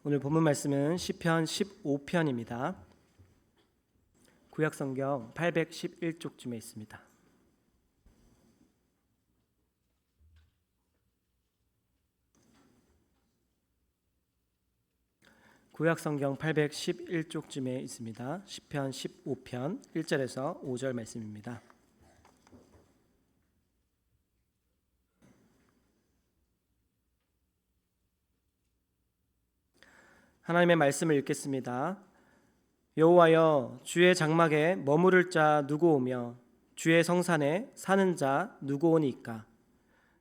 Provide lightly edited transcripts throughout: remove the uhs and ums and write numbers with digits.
오늘 본문 말씀은 시편 15편입니다. 구약성경 811쪽쯤에 있습니다. 구약성경 811쪽쯤에 있습니다. 시편 15편 1절에서 5절 말씀입니다. 하나님의 말씀을 읽겠습니다. 여호와여, 주의 장막에 머무를 자 누구 오며 주의 성산에 사는 자 누구 오니까?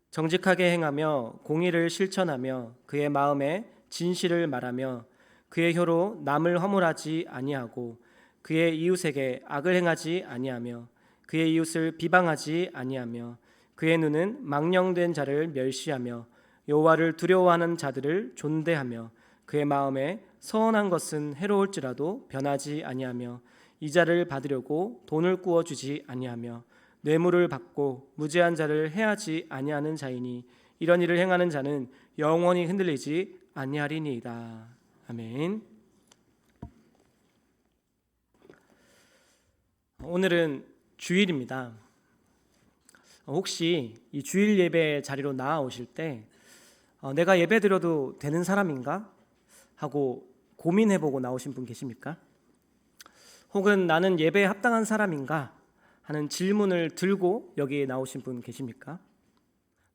정직하게 행하며 공의를 실천하며 그의 마음에 진실을 말하며 그의 혀로 남을 허물하지 아니하고 그의 이웃에게 악을 행하지 아니하며 그의 이웃을 비방하지 아니하며 그의 눈은 망령된 자를 멸시하며 여호와를 두려워하는 자들을 존대하며 그의 마음에 서운한 것은 해로울지라도 변하지 아니하며 이자를 받으려고 돈을 꾸어 주지 아니하며 뇌물을 받고 무죄한 자를 해하지 아니하는 자이니 이런 일을 행하는 자는 영원히 흔들리지 아니하리니이다. 아멘. 오늘은 주일입니다. 혹시 이 주일 예배 자리로 나아오실 때 내가 예배 드려도 되는 사람인가? 하고 고민해보고 나오신 분 계십니까? 혹은 나는 예배에 합당한 사람인가? 하는 질문을 들고 여기에 나오신 분 계십니까?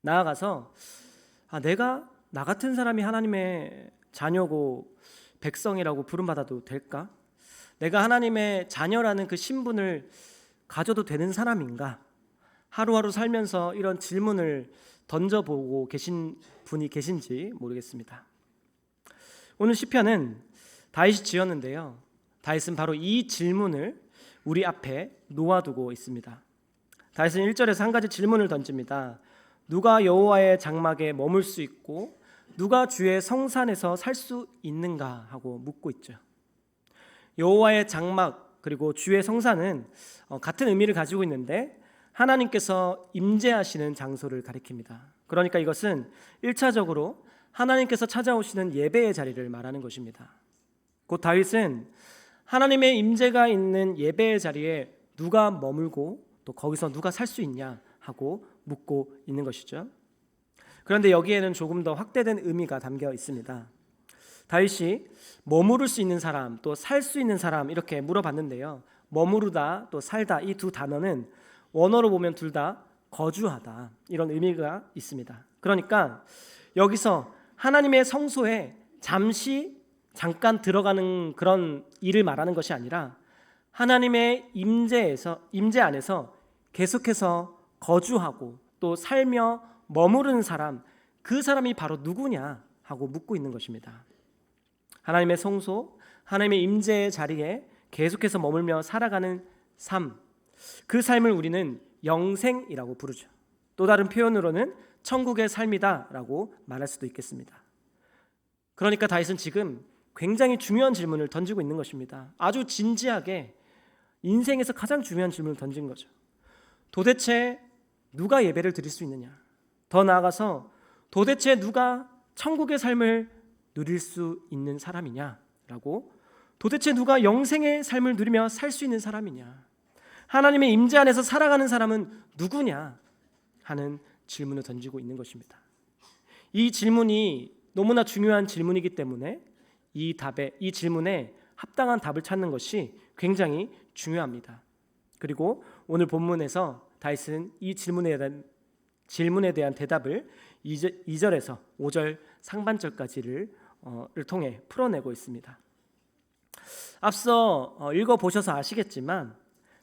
나아가서 내가 나 같은 사람이 하나님의 자녀고 백성이라고 부름받아도 될까? 내가 하나님의 자녀라는 그 신분을 가져도 되는 사람인가? 하루하루 살면서 이런 질문을 던져보고 계신 분이 계신지 모르겠습니다. 오늘 시편은 다윗이 지었는데요. 다윗은 바로 이 질문을 우리 앞에 놓아두고 있습니다. 다윗은 1절에서 한 가지 질문을 던집니다. 누가 여호와의 장막에 머물 수 있고 누가 주의 성산에서 살 수 있는가 하고 묻고 있죠. 여호와의 장막 그리고 주의 성산은 같은 의미를 가지고 있는데 하나님께서 임재하시는 장소를 가리킵니다. 그러니까 이것은 1차적으로 하나님께서 찾아오시는 예배의 자리를 말하는 것입니다. 곧 다윗은 하나님의 임재가 있는 예배의 자리에 누가 머물고 또 거기서 누가 살 수 있냐 하고 묻고 있는 것이죠. 그런데 여기에는 조금 더 확대된 의미가 담겨 있습니다. 다윗이 머무를 수 있는 사람 또 살 수 있는 사람 이렇게 물어봤는데요. 머무르다 또 살다 이 두 단어는 원어로 보면 둘 다 거주하다 이런 의미가 있습니다. 그러니까 여기서 하나님의 성소에 잠깐 들어가는 그런 일을 말하는 것이 아니라 하나님의 임재 안에서 계속해서 거주하고 또 살며 머무르는 사람, 그 사람이 바로 누구냐 하고 묻고 있는 것입니다. 하나님의 성소, 하나님의 임재의 자리에 계속해서 머물며 살아가는 삶, 그 삶을 우리는 영생이라고 부르죠. 또 다른 표현으로는 천국의 삶이다라고 말할 수도 있겠습니다. 그러니까 다윗은 지금 굉장히 중요한 질문을 던지고 있는 것입니다. 아주 진지하게 인생에서 가장 중요한 질문을 던진 거죠. 도대체 누가 예배를 드릴 수 있느냐? 더 나아가서 도대체 누가 천국의 삶을 누릴 수 있는 사람이냐라고, 도대체 누가 영생의 삶을 누리며 살 수 있는 사람이냐? 하나님의 임재 안에서 살아가는 사람은 누구냐? 하는 질문을 던지고 있는 것입니다. 이 질문이 너무나 중요한 질문이기 때문에 이 질문에 합당한 답을 찾는 것이 굉장히 중요합니다. 그리고 오늘 본문에서 다윗은 이 질문에 대한 대답을 2절에서 5절 상반절까지를 통해 풀어내고 있습니다. 앞서 읽어보셔서 아시겠지만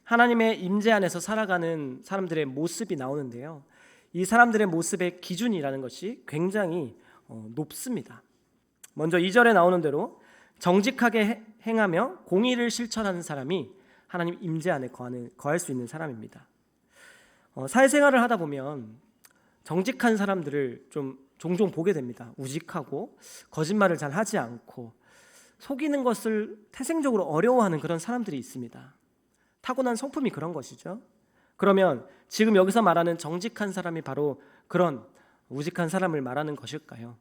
하나님의 임재 안에서 살아가는 사람들의 모습이 나오는데요. 이 사람들의 모습의 기준이라는 것이 굉장히 높습니다. 먼저 2절에 나오는 대로 정직하게 행하며 공의를 실천하는 사람이 하나님 임재 안에 거할 수 있는 사람입니다. 사회생활을 하다 보면 정직한 사람들을 좀 종종 보게 됩니다. 우직하고 거짓말을 잘 하지 않고 속이는 것을 태생적으로 어려워하는 그런 사람들이 있습니다. 타고난 성품이 그런 것이죠. 그러면 지금 여기서 말하는 정직한 사람이 바로 그런 우직한 사람을 말하는 것일까요?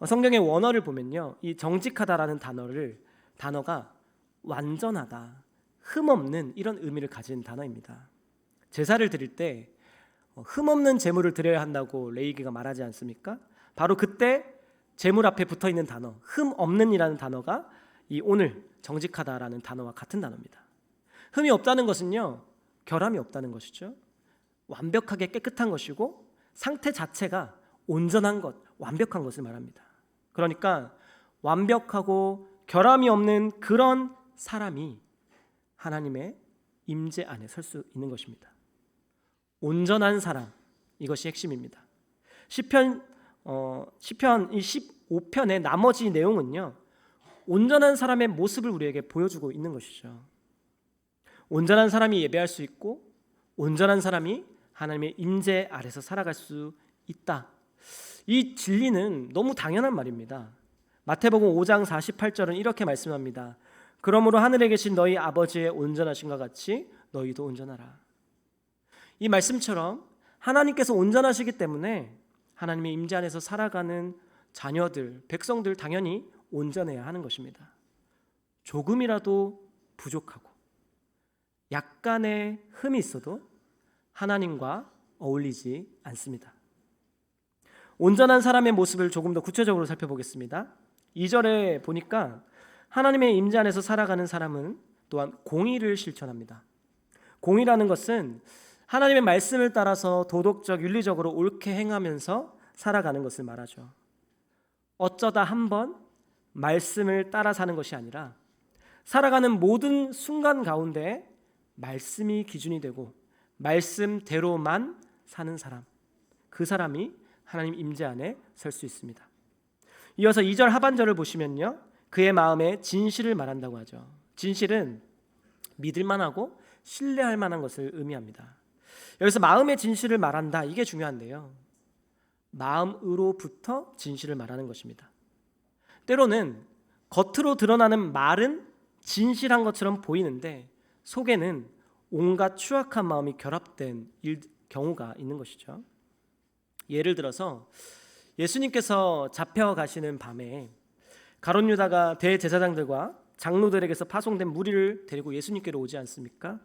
성경의 원어를 보면요, 이 정직하다라는 단어가 완전하다, 흠없는 이런 의미를 가진 단어입니다. 제사를 드릴 때 흠없는 제물을 드려야 한다고 레위기가 말하지 않습니까? 바로 그때 제물 앞에 붙어 있는 단어, 흠없는이라는 단어가 이 오늘 정직하다라는 단어와 같은 단어입니다. 흠이 없다는 것은요, 결함이 없다는 것이죠. 완벽하게 깨끗한 것이고 상태 자체가 온전한 것, 완벽한 것을 말합니다. 그러니까 완벽하고 결함이 없는 그런 사람이 하나님의 임재 안에 설 수 있는 것입니다. 온전한 사람, 이것이 핵심입니다. 시편 이 15편의 나머지 내용은요, 온전한 사람의 모습을 우리에게 보여주고 있는 것이죠. 온전한 사람이 예배할 수 있고 온전한 사람이 하나님의 임재 아래서 살아갈 수 있다. 이 진리는 너무 당연한 말입니다. 마태복음 5장 48절은 이렇게 말씀합니다. 그러므로 하늘에 계신 너희 아버지의 온전하심과 같이 너희도 온전하라. 이 말씀처럼 하나님께서 온전하시기 때문에 하나님의 임재 안에서 살아가는 자녀들, 백성들 당연히 온전해야 하는 것입니다. 조금이라도 부족하고 약간의 흠이 있어도 하나님과 어울리지 않습니다. 온전한 사람의 모습을 조금 더 구체적으로 살펴보겠습니다. 2절에 보니까 하나님의 임재 안에서 살아가는 사람은 또한 공의를 실천합니다. 공의라는 것은 하나님의 말씀을 따라서 도덕적, 윤리적으로 옳게 행하면서 살아가는 것을 말하죠. 어쩌다 한번 말씀을 따라 사는 것이 아니라 살아가는 모든 순간 가운데 말씀이 기준이 되고 말씀대로만 사는 사람, 그 사람이 하나님 임재 안에 설 수 있습니다. 이어서 2절 하반절을 보시면요, 그의 마음에 진실을 말한다고 하죠. 진실은 믿을 만하고 신뢰할 만한 것을 의미합니다. 여기서 마음의 진실을 말한다, 이게 중요한데요, 마음으로부터 진실을 말하는 것입니다. 때로는 겉으로 드러나는 말은 진실한 것처럼 보이는데 속에는 온갖 추악한 마음이 결합된 경우가 있는 것이죠. 예를 들어서 예수님께서 잡혀가시는 밤에 가룟 유다가 대제사장들과 장로들에게서 파송된 무리를 데리고 예수님께로 오지 않습니까?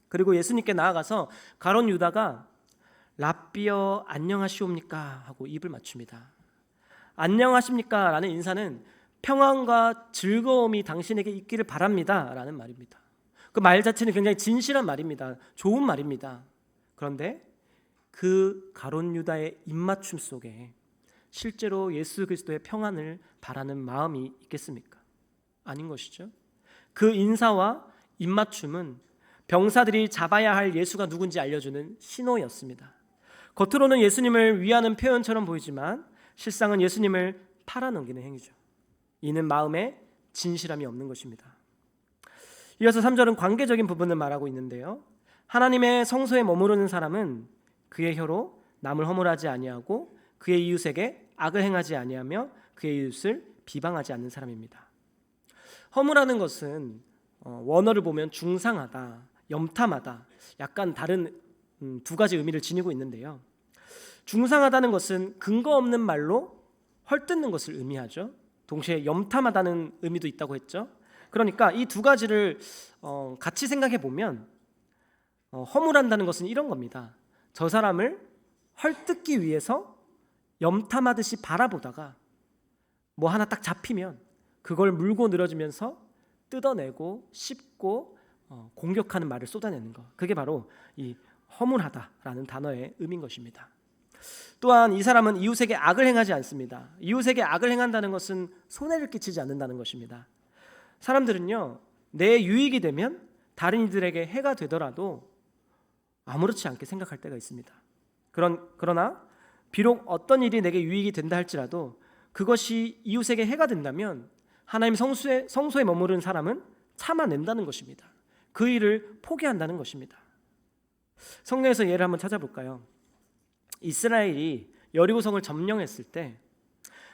그리고 예수님께 나아가서 가룟 유다가 랍비여 안녕하시옵니까 하고 입을 맞춥니다. 안녕하십니까 라는 인사는 평안과 즐거움이 당신에게 있기를 바랍니다 라는 말입니다. 그 말 자체는 굉장히 진실한 말입니다. 좋은 말입니다. 그런데 그 가룟 유다의 입맞춤 속에 실제로 예수 그리스도의 평안을 바라는 마음이 있겠습니까? 아닌 것이죠. 그 인사와 입맞춤은 병사들이 잡아야 할 예수가 누군지 알려주는 신호였습니다. 겉으로는 예수님을 위하는 표현처럼 보이지만 실상은 예수님을 팔아넘기는 행위죠. 이는 마음에 진실함이 없는 것입니다. 이어서 3절은 관계적인 부분을 말하고 있는데요, 하나님의 성소에 머무르는 사람은 그의 혀로 남을 허물하지 아니하고 그의 이웃에게 악을 행하지 아니하며 그의 이웃을 비방하지 않는 사람입니다. 허물하는 것은 원어를 보면 중상하다, 염탐하다, 약간 다른 두 가지 의미를 지니고 있는데요, 중상하다는 것은 근거 없는 말로 헐뜯는 것을 의미하죠. 동시에 염탐하다는 의미도 있다고 했죠. 그러니까 이 두 가지를 같이 생각해 보면 허물한다는 것은 이런 겁니다. 저 사람을 헐뜯기 위해서 염탐하듯이 바라보다가 뭐 하나 딱 잡히면 그걸 물고 늘어지면서 뜯어내고 씹고 공격하는 말을 쏟아내는 것, 그게 바로 이 허물하다라는 단어의 의미인 것입니다. 또한 이 사람은 이웃에게 악을 행하지 않습니다. 이웃에게 악을 행한다는 것은 손해를 끼치지 않는다는 것입니다. 사람들은요, 내 유익이 되면 다른 이들에게 해가 되더라도 아무렇지 않게 생각할 때가 있습니다. 그러나 비록 어떤 일이 내게 유익이 된다 할지라도 그것이 이웃에게 해가 된다면 하나님 성소에 머무르는 사람은 참아낸다는 것입니다. 그 일을 포기한다는 것입니다. 성경에서 예를 한번 찾아볼까요? 이스라엘이 여리고성을 점령했을 때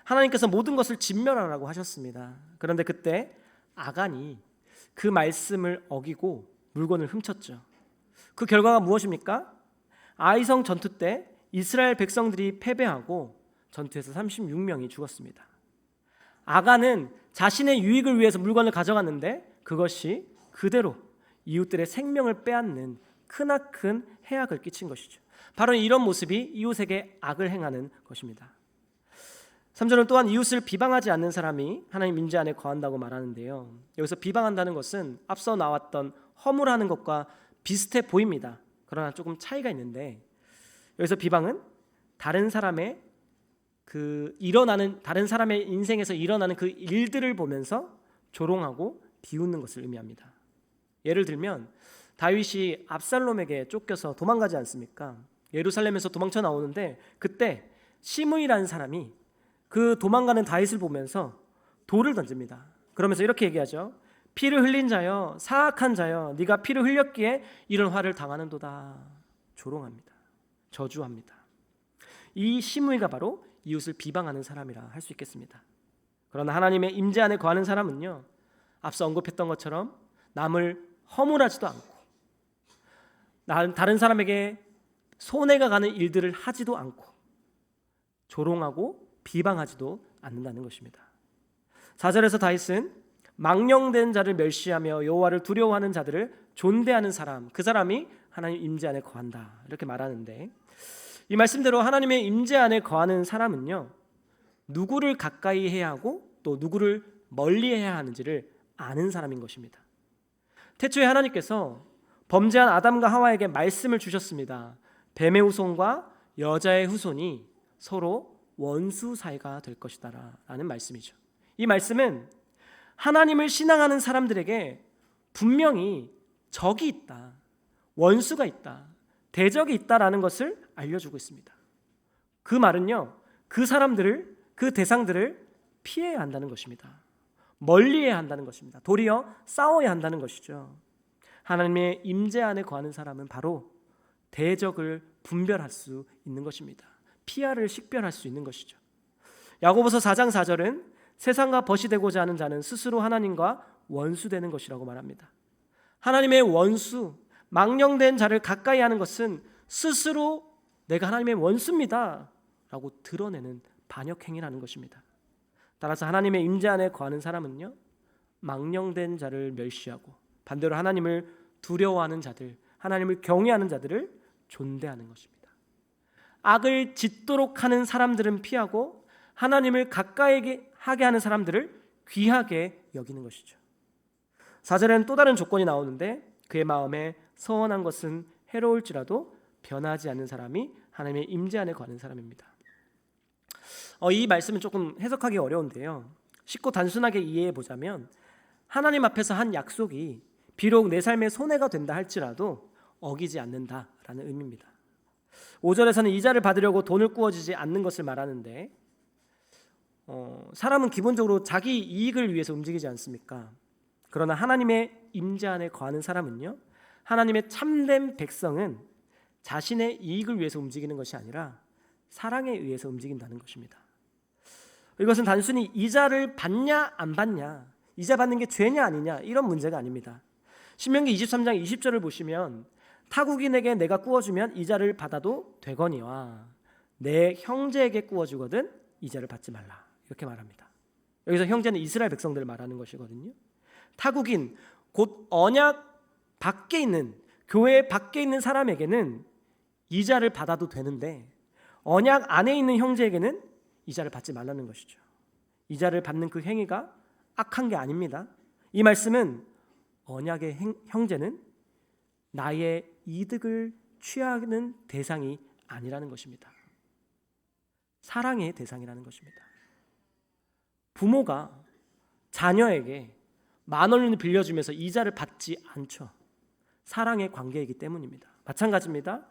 하나님께서 모든 것을 진멸하라고 하셨습니다. 그런데 그때 아간이 그 말씀을 어기고 물건을 훔쳤죠. 그 결과가 무엇입니까? 아이성 전투 때 이스라엘 백성들이 패배하고 전투에서 36명이 죽었습니다. 아간은 자신의 유익을 위해서 물건을 가져갔는데 그것이 그대로 이웃들의 생명을 빼앗는 크나큰 해악을 끼친 것이죠. 바로 이런 모습이 이웃에게 악을 행하는 것입니다. 3절은 또한 이웃을 비방하지 않는 사람이 하나님 임재 안에 거한다고 말하는데요. 여기서 비방한다는 것은 앞서 나왔던 허물하는 것과 비슷해 보입니다. 그러나 조금 차이가 있는데, 여기서 비방은 다른 사람의 다른 사람의 인생에서 일어나는 그 일들을 보면서 조롱하고 비웃는 것을 의미합니다. 예를 들면 다윗이 압살롬에게 쫓겨서 도망가지 않습니까? 예루살렘에서 도망쳐 나오는데 그때 시므이라는 사람이 그 도망가는 다윗을 보면서 돌을 던집니다. 그러면서 이렇게 얘기하죠. 피를 흘린 자여, 사악한 자여, 네가 피를 흘렸기에 이런 화를 당하는도다. 조롱합니다. 저주합니다. 이 시므이가 바로 이웃을 비방하는 사람이라 할 수 있겠습니다. 그러나 하나님의 임재 안에 거하는 사람은요, 앞서 언급했던 것처럼 남을 허물하지도 않고 다른 사람에게 손해가 가는 일들을 하지도 않고 조롱하고 비방하지도 않는다는 것입니다. 4절에서 다윗은 망령된 자를 멸시하며 여호와를 두려워하는 자들을 존대하는 사람, 그 사람이 하나님 임재 안에 거한다, 이렇게 말하는데, 이 말씀대로 하나님의 임재 안에 거하는 사람은요, 누구를 가까이 해야 하고 또 누구를 멀리 해야 하는지를 아는 사람인 것입니다. 태초에 하나님께서 범죄한 아담과 하와에게 말씀을 주셨습니다. 뱀의 후손과 여자의 후손이 서로 원수 사이가 될 것이다 라는 말씀이죠. 이 말씀은 하나님을 신앙하는 사람들에게 분명히 적이 있다, 원수가 있다, 대적이 있다라는 것을 알려주고 있습니다. 그 말은요, 그 사람들을, 그 대상들을 피해야 한다는 것입니다. 멀리해야 한다는 것입니다. 도리어 싸워야 한다는 것이죠. 하나님의 임재 안에 거하는 사람은 바로 대적을 분별할 수 있는 것입니다. 피하를 식별할 수 있는 것이죠. 야고보서 4장 4절은 세상과 벗이 되고자 하는 자는 스스로 하나님과 원수되는 것이라고 말합니다. 하나님의 원수, 망령된 자를 가까이 하는 것은 스스로 내가 하나님의 원수입니다 라고 드러내는 반역행위라는 것입니다. 따라서 하나님의 임재 안에 거하는 사람은요, 망령된 자를 멸시하고 반대로 하나님을 두려워하는 자들, 하나님을 경외하는 자들을 존대하는 것입니다. 악을 짓도록 하는 사람들은 피하고 하나님을 가까이 하게 하는 사람들을 귀하게 여기는 것이죠. 4절에는 또 다른 조건이 나오는데, 그의 마음에 서원한 것은 해로울지라도 변하지 않는 사람이 하나님의 임재 안에 거하는 사람입니다. 이 말씀은 조금 해석하기 어려운데요, 쉽고 단순하게 이해해 보자면 하나님 앞에서 한 약속이 비록 내 삶에 손해가 된다 할지라도 어기지 않는다라는 의미입니다. 5절에서는 이자를 받으려고 돈을 꾸어주지 않는 것을 말하는데, 사람은 기본적으로 자기 이익을 위해서 움직이지 않습니까? 그러나 하나님의 임재 안에 거하는 사람은요, 하나님의 참된 백성은 자신의 이익을 위해서 움직이는 것이 아니라 사랑에 의해서 움직인다는 것입니다. 이것은 단순히 이자를 받냐 안 받냐, 이자 받는 게 죄냐 아니냐, 이런 문제가 아닙니다. 신명기 23장 20절을 보시면 타국인에게 내가 꾸어주면 이자를 받아도 되거니와 내 형제에게 꾸어주거든 이자를 받지 말라, 이렇게 말합니다. 여기서 형제는 이스라엘 백성들을 말하는 것이거든요. 타국인, 곧 언약 밖에 있는, 교회 밖에 있는 사람에게는 이자를 받아도 되는데 언약 안에 있는 형제에게는 이자를 받지 말라는 것이죠. 이자를 받는 그 행위가 악한 게 아닙니다. 이 말씀은 언약의 형제는 나의 이득을 취하는 대상이 아니라는 것입니다. 사랑의 대상이라는 것입니다. 부모가 자녀에게 10,000원을 빌려주면서 이자를 받지 않죠. 사랑의 관계이기 때문입니다. 마찬가지입니다.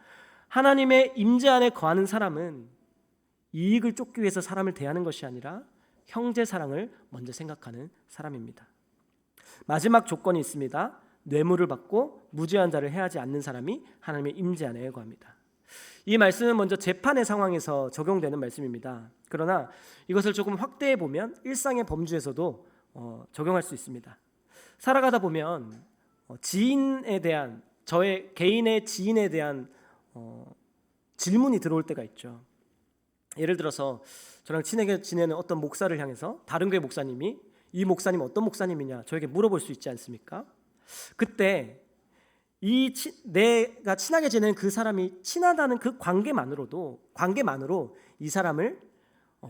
하나님의 임재 안에 거하는 사람은 이익을 쫓기 위해서 사람을 대하는 것이 아니라 형제 사랑을 먼저 생각하는 사람입니다. 마지막 조건이 있습니다. 뇌물을 받고 무죄한 자를 해하지 않는 사람이 하나님의 임재 안에 거합니다. 이 말씀은 먼저 재판의 상황에서 적용되는 말씀입니다. 그러나 이것을 조금 확대해 보면 일상의 범주에서도 적용할 수 있습니다. 살아가다 보면 지인에 대한, 저의 개인의 지인에 대한 질문이 들어올 때가 있죠. 예를 들어서 저랑 친하게 지내는 어떤 목사를 향해서 다른 교회 목사님이 이 목사님 어떤 목사님이냐 저에게 물어볼 수 있지 않습니까? 그때 내가 친하게 지내는 그 사람이 친하다는 그 관계만으로 이 사람을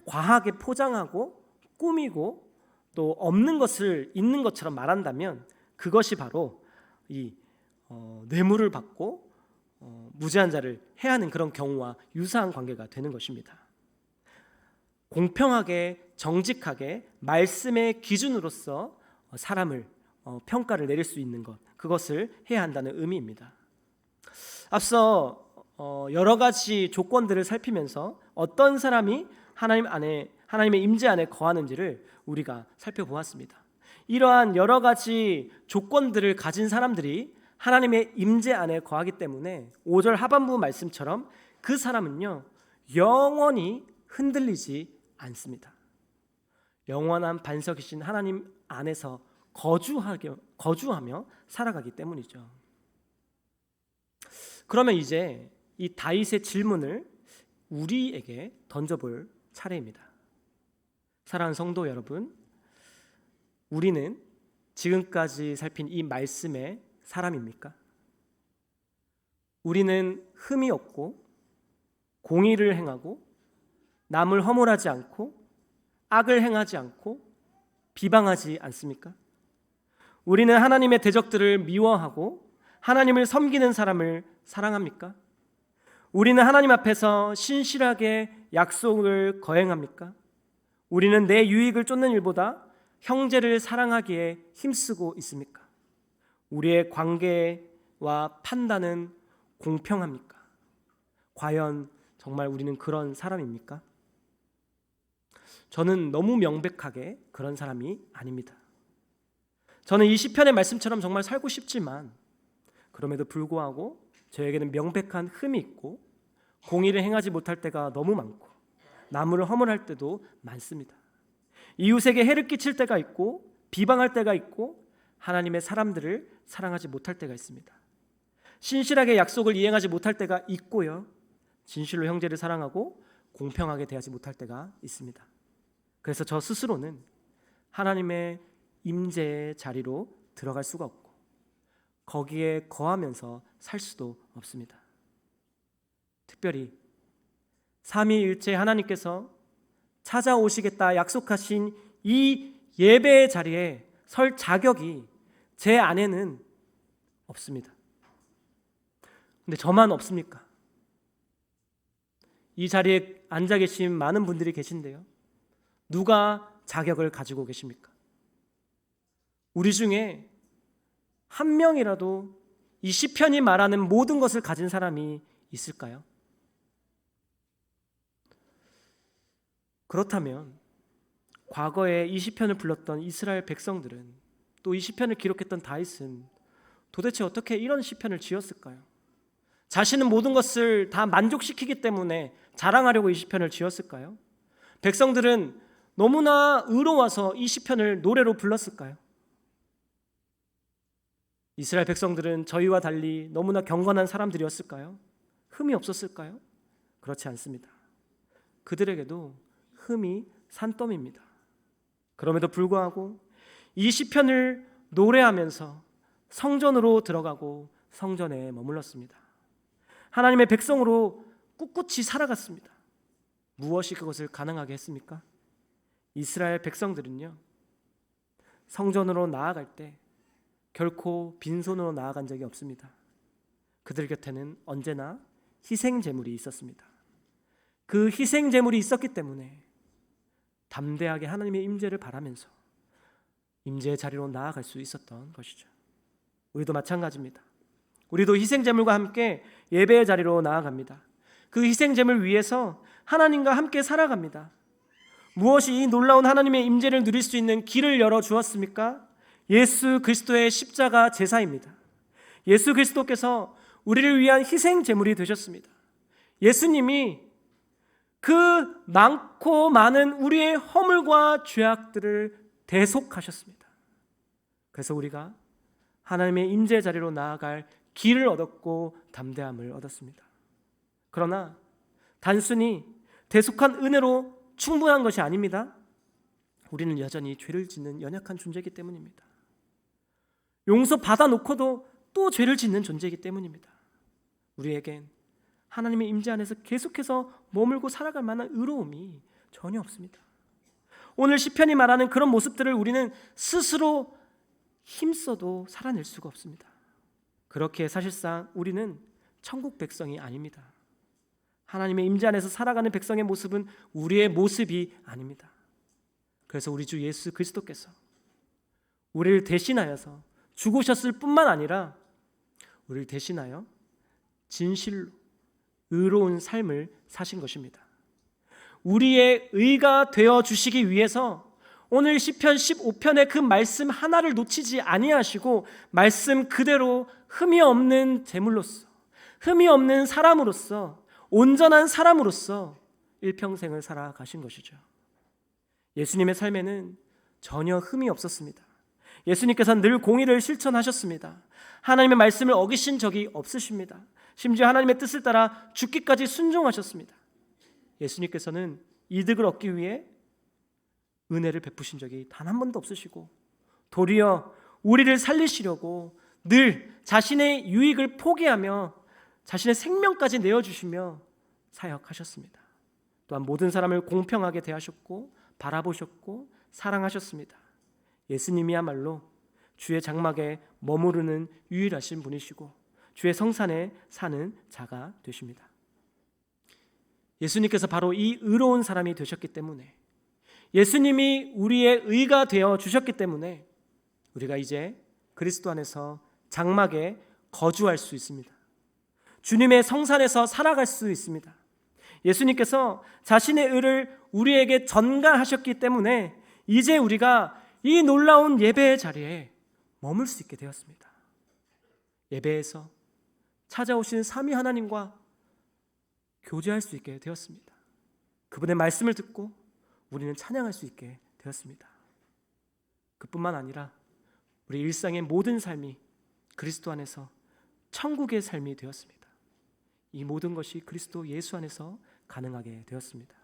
과하게 포장하고 꾸미고 또 없는 것을 있는 것처럼 말한다면 그것이 바로 이 뇌물을 받고 무죄한 자를 해하는 그런 경우와 유사한 관계가 되는 것입니다. 공평하게 정직하게 말씀의 기준으로서 사람을 평가를 내릴 수 있는 것, 그것을 해야 한다는 의미입니다. 앞서 여러 가지 조건들을 살피면서 어떤 사람이 하나님의 임재 안에 거하는지를 우리가 살펴보았습니다. 이러한 여러 가지 조건들을 가진 사람들이 하나님의 임재 안에 거하기 때문에 5절 하반부 말씀처럼 그 사람은요 영원히 흔들리지 않습니다. 영원한 반석이신 하나님 안에서 거주하며 살아가기 때문이죠. 그러면 이제 이 다윗의 질문을 우리에게 던져볼 차례입니다. 사랑하는 성도 여러분, 우리는 지금까지 살핀 이 말씀의 사람입니까? 우리는 흠이 없고 공의를 행하고 남을 허물하지 않고 악을 행하지 않고 비방하지 않습니까? 우리는 하나님의 대적들을 미워하고 하나님을 섬기는 사람을 사랑합니까? 우리는 하나님 앞에서 신실하게 약속을 거행합니까? 우리는 내 유익을 쫓는 일보다 형제를 사랑하기에 힘쓰고 있습니까? 우리의 관계와 판단은 공평합니까? 과연 정말 우리는 그런 사람입니까? 저는 너무 명백하게 그런 사람이 아닙니다. 저는 이 시편의 말씀처럼 정말 살고 싶지만 그럼에도 불구하고 저에게는 명백한 흠이 있고 공의를 행하지 못할 때가 너무 많고 남을 허물할 때도 많습니다. 이웃에게 해를 끼칠 때가 있고 비방할 때가 있고 하나님의 사람들을 사랑하지 못할 때가 있습니다. 신실하게 약속을 이행하지 못할 때가 있고요, 진실로 형제를 사랑하고 공평하게 대하지 못할 때가 있습니다. 그래서 저 스스로는 하나님의 임재의 자리로 들어갈 수가 없고 거기에 거하면서 살 수도 없습니다. 특별히 삼위일체 하나님께서 찾아오시겠다 약속하신 이 예배의 자리에 설 자격이 제 안에는 없습니다. 근데 저만 없습니까? 이 자리에 앉아 계신 많은 분들이 계신데요, 누가 자격을 가지고 계십니까? 우리 중에 한 명이라도 이 시편이 말하는 모든 것을 가진 사람이 있을까요? 그렇다면 과거에 이 시편을 불렀던 이스라엘 백성들은, 또 이 시편을 기록했던 다윗은 도대체 어떻게 이런 시편을 지었을까요? 자신은 모든 것을 다 만족시키기 때문에 자랑하려고 이 시편을 지었을까요? 백성들은 너무나 의로워서 이 시편을 노래로 불렀을까요? 이스라엘 백성들은 저희와 달리 너무나 경건한 사람들이었을까요? 흠이 없었을까요? 그렇지 않습니다. 그들에게도 흠이 산더미입니다. 그럼에도 불구하고 이 시편을 노래하면서 성전으로 들어가고 성전에 머물렀습니다. 하나님의 백성으로 꿋꿋이 살아갔습니다. 무엇이 그것을 가능하게 했습니까? 이스라엘 백성들은요, 성전으로 나아갈 때 결코 빈손으로 나아간 적이 없습니다. 그들 곁에는 언제나 희생 제물이 있었습니다. 그 희생 제물이 있었기 때문에 담대하게 하나님의 임재를 바라면서 임재의 자리로 나아갈 수 있었던 것이죠. 우리도 마찬가지입니다. 우리도 희생 제물과 함께 예배의 자리로 나아갑니다. 그 희생 제물 위에서 하나님과 함께 살아갑니다. 무엇이 이 놀라운 하나님의 임재를 누릴 수 있는 길을 열어 주었습니까? 예수 그리스도의 십자가 제사입니다. 예수 그리스도께서 우리를 위한 희생 제물이 되셨습니다. 예수님이 그 많고 많은 우리의 허물과 죄악들을 대속하셨습니다. 그래서 우리가 하나님의 임재 자리로 나아갈 길을 얻었고 담대함을 얻었습니다. 그러나 단순히 대속한 은혜로 충분한 것이 아닙니다. 우리는 여전히 죄를 짓는 연약한 존재이기 때문입니다. 용서 받아놓고도 또 죄를 짓는 존재이기 때문입니다. 우리에겐 하나님의 임재 안에서 계속해서 머물고 살아갈 만한 의로움이 전혀 없습니다. 오늘 시편이 말하는 그런 모습들을 우리는 스스로 힘써도 살아낼 수가 없습니다. 그렇게 사실상 우리는 천국 백성이 아닙니다. 하나님의 임재 안에서 살아가는 백성의 모습은 우리의 모습이 아닙니다. 그래서 우리 주 예수 그리스도께서 우리를 대신하여서 죽으셨을 뿐만 아니라 우리를 대신하여 진실로 의로운 삶을 사신 것입니다. 우리의 의가 되어 주시기 위해서 오늘 시편 15편의 그 말씀 하나를 놓치지 아니하시고 말씀 그대로 흠이 없는 제물로서, 흠이 없는 사람으로서, 온전한 사람으로서 일평생을 살아가신 것이죠. 예수님의 삶에는 전혀 흠이 없었습니다. 예수님께서는 늘 공의를 실천하셨습니다. 하나님의 말씀을 어기신 적이 없으십니다. 심지어 하나님의 뜻을 따라 죽기까지 순종하셨습니다. 예수님께서는 이득을 얻기 위해 은혜를 베푸신 적이 단 한 번도 없으시고 도리어 우리를 살리시려고 늘 자신의 유익을 포기하며 자신의 생명까지 내어주시며 사역하셨습니다. 또한 모든 사람을 공평하게 대하셨고 바라보셨고 사랑하셨습니다. 예수님이야말로 주의 장막에 머무르는 유일하신 분이시고 주의 성산에 사는 자가 되십니다. 예수님께서 바로 이 의로운 사람이 되셨기 때문에, 예수님이 우리의 의가 되어 주셨기 때문에 우리가 이제 그리스도 안에서 장막에 거주할 수 있습니다. 주님의 성산에서 살아갈 수 있습니다. 예수님께서 자신의 의를 우리에게 전가하셨기 때문에 이제 우리가 이 놀라운 예배의 자리에 머물 수 있게 되었습니다. 예배에서 찾아오신 삼위 하나님과 교제할 수 있게 되었습니다. 그분의 말씀을 듣고 우리는 찬양할 수 있게 되었습니다. 그뿐만 아니라 우리 일상의 모든 삶이 그리스도 안에서 천국의 삶이 되었습니다. 이 모든 것이 그리스도 예수 안에서 가능하게 되었습니다.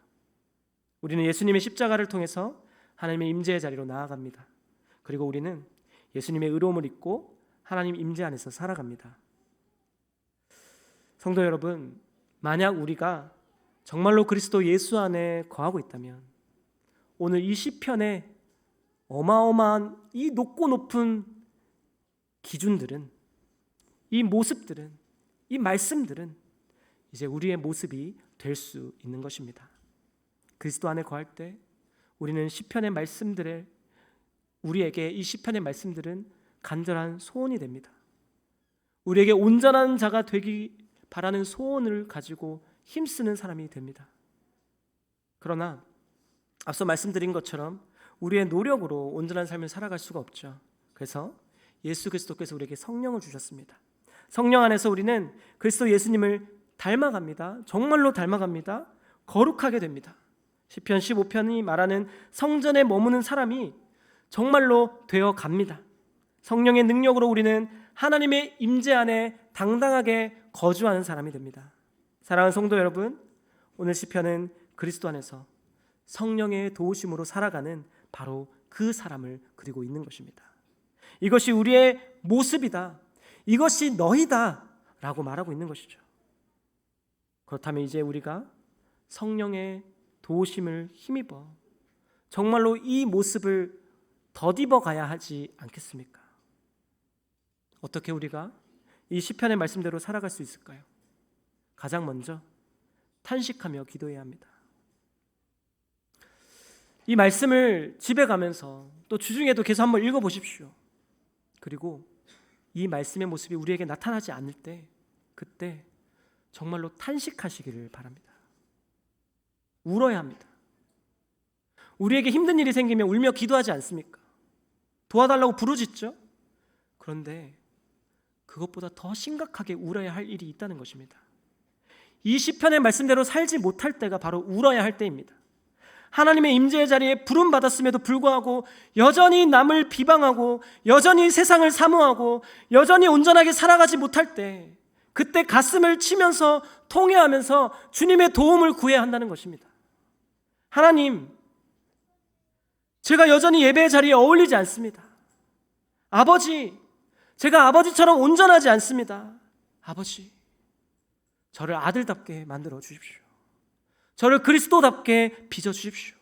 우리는 예수님의 십자가를 통해서 하나님의 임재의 자리로 나아갑니다. 그리고 우리는 예수님의 의로움을 입고 하나님 임재 안에서 살아갑니다. 성도 여러분, 만약 우리가 정말로 그리스도 예수 안에 거하고 있다면 오늘 이 시편의 어마어마한 이 높고 높은 기준들은, 이 모습들은, 이 말씀들은 이제 우리의 모습이 될 수 있는 것입니다. 그리스도 안에 거할 때 우리는 시편의 말씀들에, 우리에게 이 시편의 말씀들은 간절한 소원이 됩니다. 우리에게 온전한 자가 되기 바라는 소원을 가지고 힘쓰는 사람이 됩니다. 그러나 앞서 말씀드린 것처럼 우리의 노력으로 온전한 삶을 살아갈 수가 없죠. 그래서 예수 그리스도께서 우리에게 성령을 주셨습니다. 성령 안에서 우리는 그리스도 예수님을 닮아갑니다. 정말로 닮아갑니다. 거룩하게 됩니다. 시편 15편이 말하는 성전에 머무는 사람이 정말로 되어 갑니다. 성령의 능력으로 우리는 하나님의 임재 안에 당당하게 거주하는 사람이 됩니다. 사랑하는 성도 여러분, 오늘 시편은 그리스도 안에서 성령의 도우심으로 살아가는 바로 그 사람을 그리고 있는 것입니다. 이것이 우리의 모습이다, 이것이 너희다 라고 말하고 있는 것이죠. 그렇다면 이제 우리가 성령의 도우심을 힘입어 정말로 이 모습을 덧입어 가야 하지 않겠습니까? 어떻게 우리가 이 시편의 말씀대로 살아갈 수 있을까요? 가장 먼저 탄식하며 기도해야 합니다. 이 말씀을 집에 가면서 또 주중에도 계속 한번 읽어보십시오. 그리고 이 말씀의 모습이 우리에게 나타나지 않을 때, 그때 정말로 탄식하시기를 바랍니다. 울어야 합니다. 우리에게 힘든 일이 생기면 울며 기도하지 않습니까? 도와달라고 부르짖죠? 그런데 그것보다 더 심각하게 울어야 할 일이 있다는 것입니다. 이 시편의 말씀대로 살지 못할 때가 바로 울어야 할 때입니다. 하나님의 임재의 자리에 부름받았음에도 불구하고 여전히 남을 비방하고 여전히 세상을 사모하고 여전히 온전하게 살아가지 못할 때, 그때 가슴을 치면서 통회하면서 주님의 도움을 구해야 한다는 것입니다. 하나님, 제가 여전히 예배의 자리에 어울리지 않습니다. 아버지, 제가 아버지처럼 온전하지 않습니다. 아버지, 저를 아들답게 만들어 주십시오. 저를 그리스도답게 빚어 주십시오.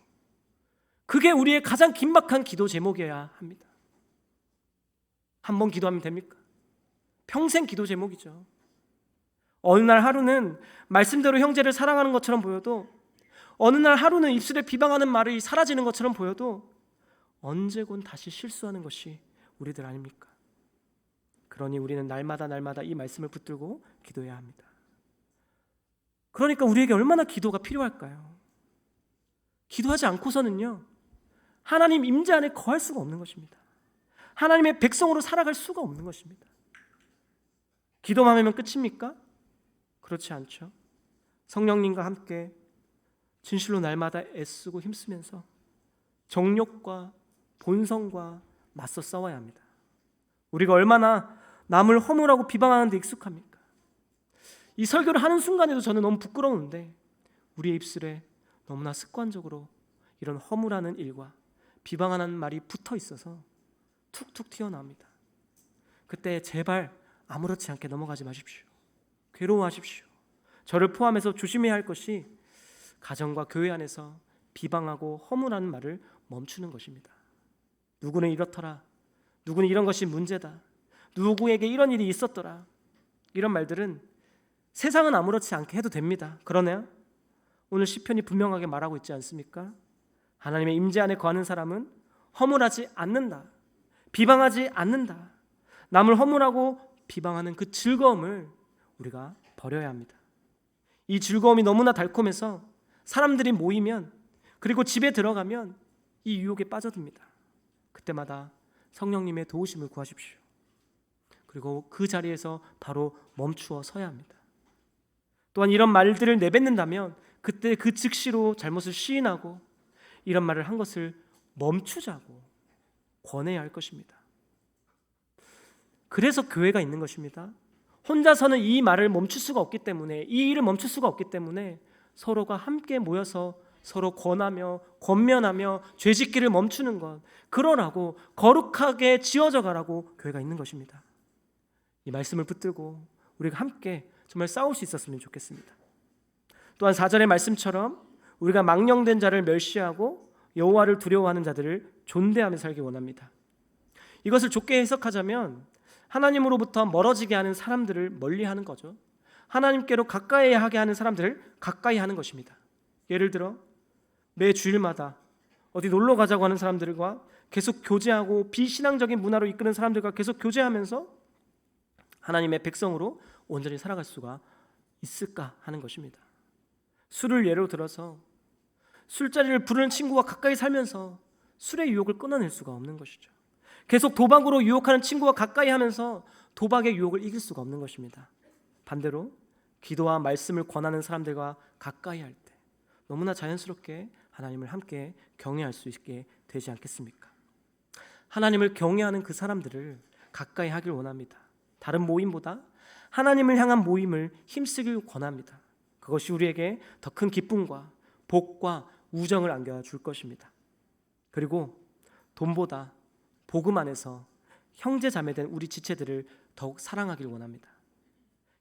그게 우리의 가장 긴박한 기도 제목이어야 합니다. 한 번 기도하면 됩니까? 평생 기도 제목이죠. 어느 날 하루는 말씀대로 형제를 사랑하는 것처럼 보여도, 어느 날 하루는 입술에 비방하는 말이 사라지는 것처럼 보여도 언제곤 다시 실수하는 것이 우리들 아닙니까? 그러니 우리는 날마다 이 말씀을 붙들고 기도해야 합니다. 그러니까 우리에게 얼마나 기도가 필요할까요? 기도하지 않고서는요, 하나님 임재 안에 거할 수가 없는 것입니다. 하나님의 백성으로 살아갈 수가 없는 것입니다. 기도만 하면 끝입니까? 그렇지 않죠. 성령님과 함께 진실로 날마다 애쓰고 힘쓰면서 정욕과 본성과 맞서 싸워야 합니다. 우리가 얼마나 남을 허물하고 비방하는 데 익숙합니까? 이 설교를 하는 순간에도 저는 너무 부끄러운데 우리의 입술에 너무나 습관적으로 이런 허물하는 일과 비방하는 말이 붙어 있어서 툭툭 튀어나옵니다. 그때 제발 아무렇지 않게 넘어가지 마십시오. 괴로워하십시오. 저를 포함해서 조심해야 할 것이 가정과 교회 안에서 비방하고 허물하는 말을 멈추는 것입니다. 누구는 이렇더라, 누구는 이런 것이 문제다, 누구에게 이런 일이 있었더라, 이런 말들은 세상은 아무렇지 않게 해도 됩니다. 그러나 오늘 시편이 분명하게 말하고 있지 않습니까? 하나님의 임재 안에 거하는 사람은 허물하지 않는다, 비방하지 않는다. 남을 허물하고 비방하는 그 즐거움을 우리가 버려야 합니다. 이 즐거움이 너무나 달콤해서 사람들이 모이면, 그리고 집에 들어가면 이 유혹에 빠져듭니다. 그때마다 성령님의 도우심을 구하십시오. 그리고 그 자리에서 바로 멈추어 서야 합니다. 또한 이런 말들을 내뱉는다면 그때 그 즉시로 잘못을 시인하고 이런 말을 한 것을 멈추자고 권해야 할 것입니다. 그래서 교회가 있는 것입니다. 혼자서는 이 말을 멈출 수가 없기 때문에, 이 일을 멈출 수가 없기 때문에 서로가 함께 모여서 서로 권하며 권면하며 죄짓기를 멈추는 것, 그러라고 거룩하게 지어져 가라고 교회가 있는 것입니다. 이 말씀을 붙들고 우리가 함께 정말 싸울 수 있었으면 좋겠습니다. 또한 4절의 말씀처럼 우리가 망령된 자를 멸시하고 여호와를 두려워하는 자들을 존대하며 살기 원합니다. 이것을 좋게 해석하자면 하나님으로부터 멀어지게 하는 사람들을 멀리하는 거죠. 하나님께로 가까이 하게 하는 사람들을 가까이 하는 것입니다. 예를 들어 매 주일마다 어디 놀러 가자고 하는 사람들과 계속 교제하고 비신앙적인 문화로 이끄는 사람들과 계속 교제하면서 하나님의 백성으로 온전히 살아갈 수가 있을까 하는 것입니다. 술을 예로 들어서 술자리를 부르는 친구와 가까이 살면서 술의 유혹을 끊어낼 수가 없는 것이죠. 계속 도박으로 유혹하는 친구와 가까이 하면서 도박의 유혹을 이길 수가 없는 것입니다. 반대로 기도와 말씀을 권하는 사람들과 가까이 할 때 너무나 자연스럽게 하나님을 함께 경외할 수 있게 되지 않겠습니까? 하나님을 경외하는 그 사람들을 가까이 하길 원합니다. 다른 모임보다 하나님을 향한 모임을 힘쓰길 권합니다. 그것이 우리에게 더 큰 기쁨과 복과 우정을 안겨줄 것입니다. 그리고 돈보다 복음 안에서 형제 자매된 우리 지체들을 더욱 사랑하길 원합니다.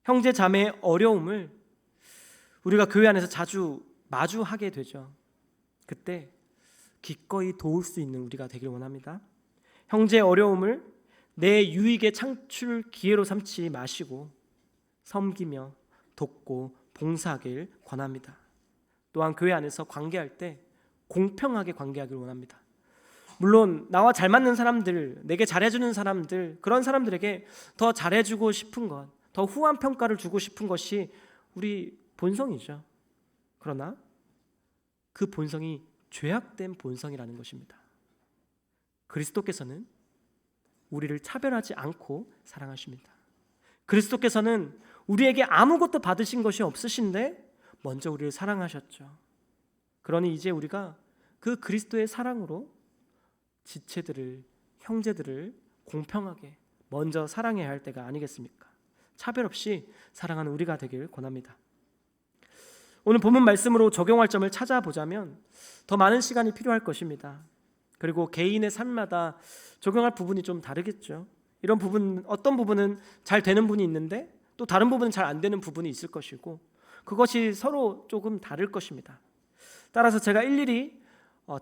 형제 자매의 어려움을 우리가 교회 안에서 자주 마주하게 되죠. 그때 기꺼이 도울 수 있는 우리가 되길 원합니다. 형제의 어려움을 내 유익의 창출 기회로 삼지 마시고 섬기며 돕고 봉사하길 권합니다. 또한 교회 안에서 관계할 때 공평하게 관계하길 원합니다. 물론 나와 잘 맞는 사람들, 내게 잘해주는 사람들, 그런 사람들에게 더 잘해주고 싶은 것, 더 후한 평가를 주고 싶은 것이 우리 본성이죠. 그러나 그 본성이 죄악된 본성이라는 것입니다. 그리스도께서는 우리를 차별하지 않고 사랑하십니다. 그리스도께서는 우리에게 아무것도 받으신 것이 없으신데 먼저 우리를 사랑하셨죠. 그러니 이제 우리가 그 그리스도의 사랑으로 지체들을, 형제들을 공평하게 먼저 사랑해야 할 때가 아니겠습니까? 차별 없이 사랑하는 우리가 되길 권합니다. 오늘 본문 말씀으로 적용할 점을 찾아보자면 더 많은 시간이 필요할 것입니다. 그리고 개인의 삶마다 적용할 부분이 좀 다르겠죠. 이런 부분, 어떤 부분은 잘 되는 분이 있는데 또 다른 부분은 잘 안 되는 부분이 있을 것이고, 그것이 서로 조금 다를 것입니다. 따라서 제가 일일이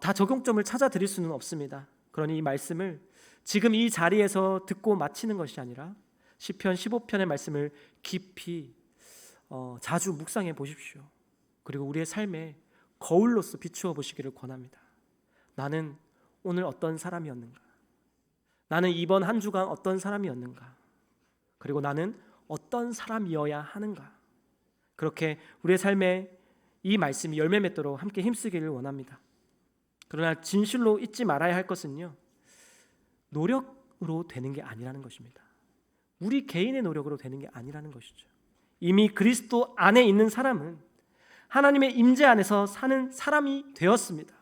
다 적용점을 찾아 드릴 수는 없습니다. 그러니 이 말씀을 지금 이 자리에서 듣고 마치는 것이 아니라 시편 15편의 말씀을 깊이 자주 묵상해 보십시오. 그리고 우리의 삶에 거울로서 비추어 보시기를 권합니다. 나는 오늘 어떤 사람이었는가? 나는 이번 한 주간 어떤 사람이었는가? 그리고 나는 어떤 사람이어야 하는가? 그렇게 우리의 삶에 이 말씀이 열매 맺도록 함께 힘쓰기를 원합니다. 그러나 진실로 잊지 말아야 할 것은요, 노력으로 되는 게 아니라는 것입니다. 우리 개인의 노력으로 되는 게 아니라는 것이죠. 이미 그리스도 안에 있는 사람은 하나님의 임재 안에서 사는 사람이 되었습니다.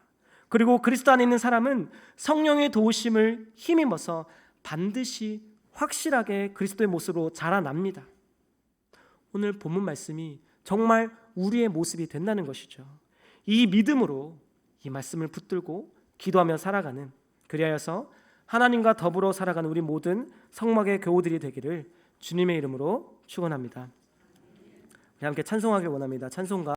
그리고 그리스도 안에 있는 사람은 성령의 도우심을 힘입어서 반드시 확실하게 그리스도의 모습으로 자라납니다. 오늘 본문 말씀이 정말 우리의 모습이 된다는 것이죠. 이 믿음으로 이 말씀을 붙들고 기도하며 살아가는, 그리하여서 하나님과 더불어 살아가는 우리 모든 성막의 교우들이 되기를 주님의 이름으로 축원합니다. 함께 찬송하길 원합니다. 찬송가